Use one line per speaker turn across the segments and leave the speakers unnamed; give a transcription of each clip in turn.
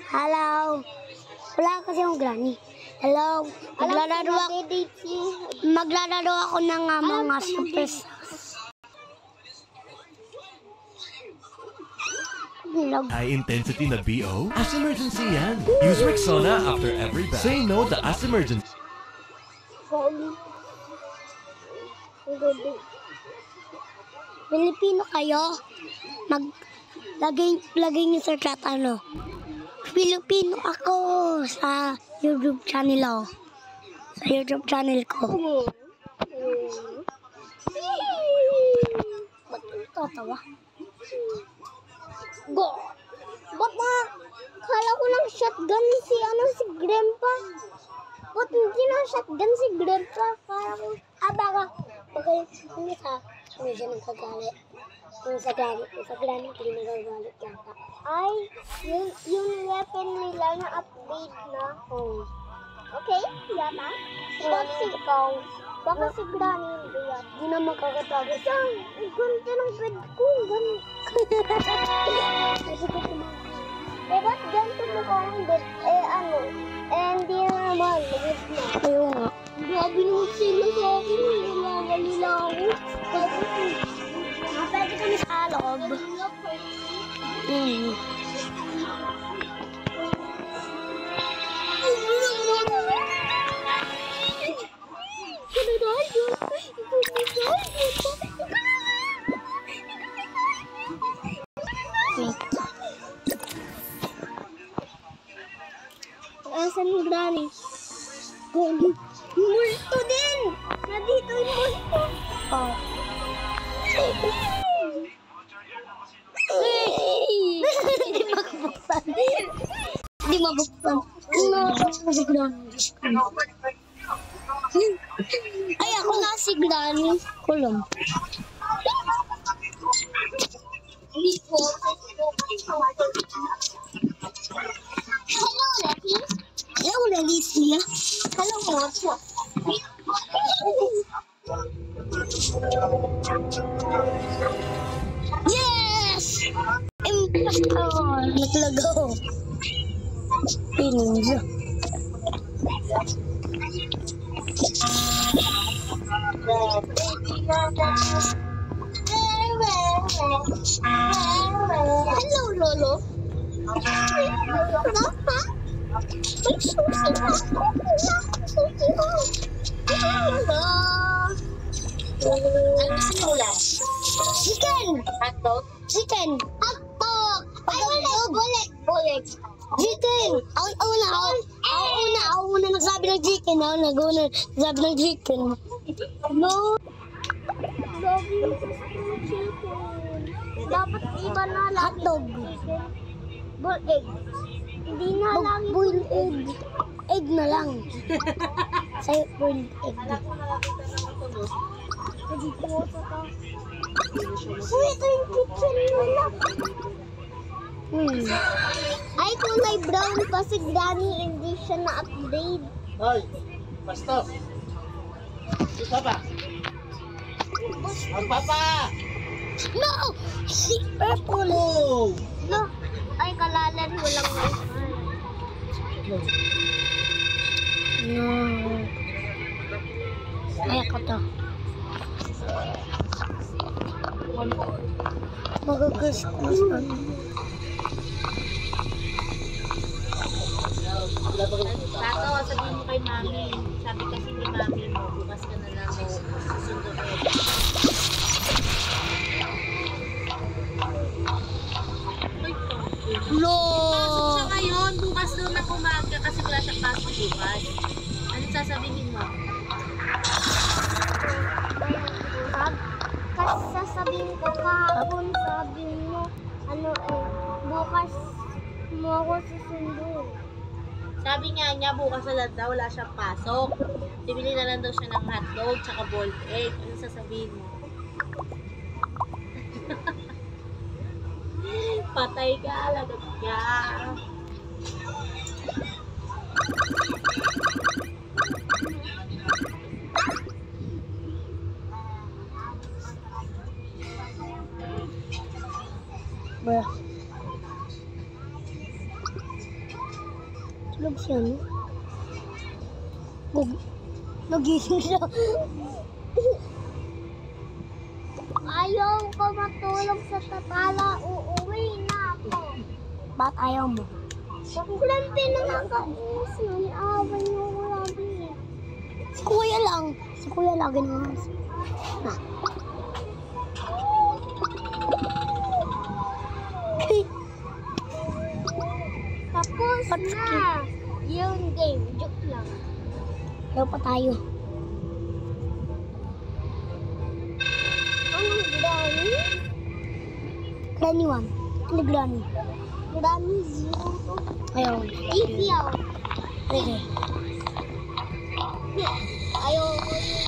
Hello. Wala kasi yung granny. Hello. Maglalaro ako ng mga supers.
High intensity na BO? As emergency yan. Use Rexona after every bath. Say no to as emergency.
Pilipino kayo? Lagay niyo sa chat Filipino ako sa YouTube channel Sa YouTube channel ko. Ba't yung tatawa? Go! Ba't kala ko lang shotgun si Grandpa? Ba't hindi na shotgun si Grandpa? Kala ko, baka medyo nagkagalit. Sa granny, hindi nagagalit yata. Ay, yung weapon nila na upgrade na. Oh. Okay, yata. Baka si granny hindi yata. Hindi na makakatago. Ang ganda ng bed ko. Ba't ganito mo ko ang bed? Hindi na naman. Magod na. Ayaw nga. Grabe naman sila sa akin. Nila ako. Pwede kami sa loob. Asan yung granny? Multo din! Nandito yung multo! Oh. Hindi makabuksan. Hindi mabuksan. Ay, ako na si Granny. Kulong. Hello, Leslie. Hello, Leslie. Hello, Mapo. Yes! Impostor! Naglagaw. Ninja. Hello, Lolo. Papa? May susi na. Susi mo. Hello. Ano gusto mo lang? Chicken! Hotdog? Chicken! Hotdog! Ay, bullet! Chicken! Ako una nagsabi ng chicken. Ako nagsabi ng chicken. No! Sabi mo sa chicken. Dapat iba na lang. Hotdog. Boiled egg. Hindi na lang. Boiled egg. Egg na lang. Sa'yo, boiled egg. Uy, ito yung kitchen nila. Ay, kulay brown pa si Granny, hindi siya na-upgrade.
Hoy, pasto. Ito ba? Ang papa!
No! Si Purple! No! Ay, kalalan, walang wifi. No. Ay, ako to. Mag-Christmas pa.
Tato, sabihin mo kay Mami. Sabi kasi ni Mami mo, bukas ka na lang mo susundo kayo.
No!
Pasok siya ngayon, bukas doon na umaga kasi wala siyang pasok bukas. Anong sasabihin mo?
Kasi sasabihin ko kahapon, sabi mo, bukas mo ako susundo.
Sabi nga niya, bukas na lang daw, wala siyang pasok. Bibili na lang daw siya ng hotdog, tsaka boiled egg. Anong sasabihin mo? Patay ka, lagot ka.
Tulog siya, no? Nagising siya. Ayaw ko matulog sa tatala. Uuwi na ako. Ba't ayaw mo? Kulampi na nakakais. Naniaway mo kulampi. Si kuya lang. Si kuya lagi naman. Na. Tapos na yung game. Joke lang. Ayaw pa tayo. Anong granny? Granny 1. Ano granny? Granny 0. Ayaw. Ayaw. Okay. Ayaw ko yung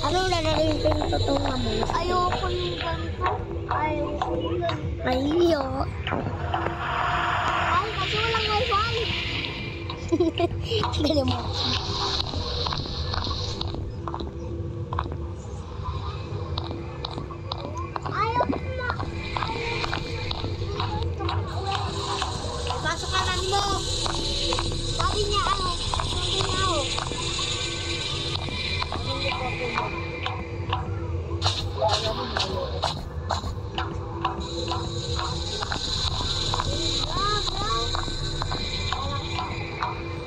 anong lalagay ko yung totoong naman? Ayaw ko yung ganito. Ayaw ko yung ganito. Ayaw. Ay, kasi walang wifi. Galing mo. Ayaw ko na.
Pasok ka na mo.
Sabi niya ano? Sabi niya ako.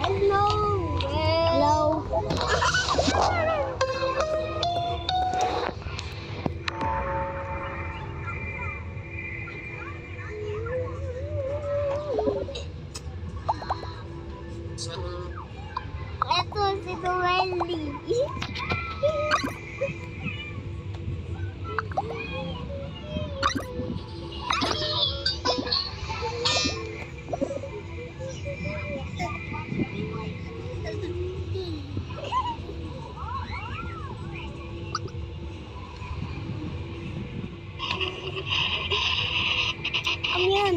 Hello. Hello. Ito si Duwelly. Ano yan?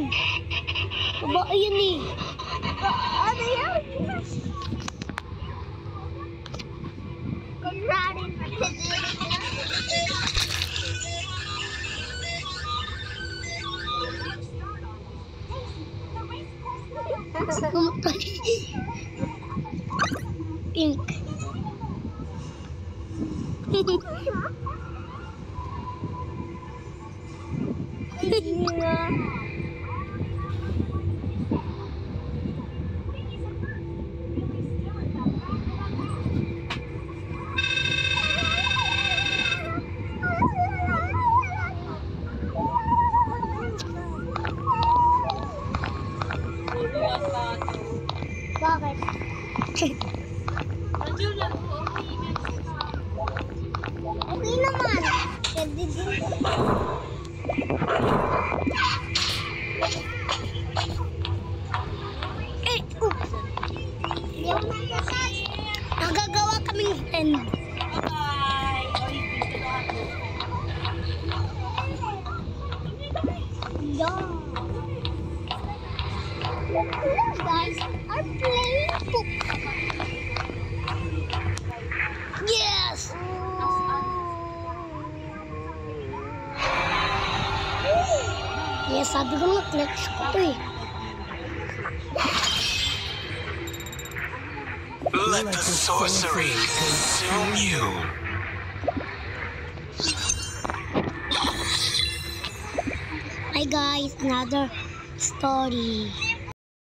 Babae yun eh. Ano yan? Kunwari. Pink. Bakit? Okay naman. Pwede din. Nagagawa kaming stand. Guys are playing poop. Yes! Yes, sabi ko nga, flex ko to eh.
Let the sorcery consume you.
Hi guys, another story.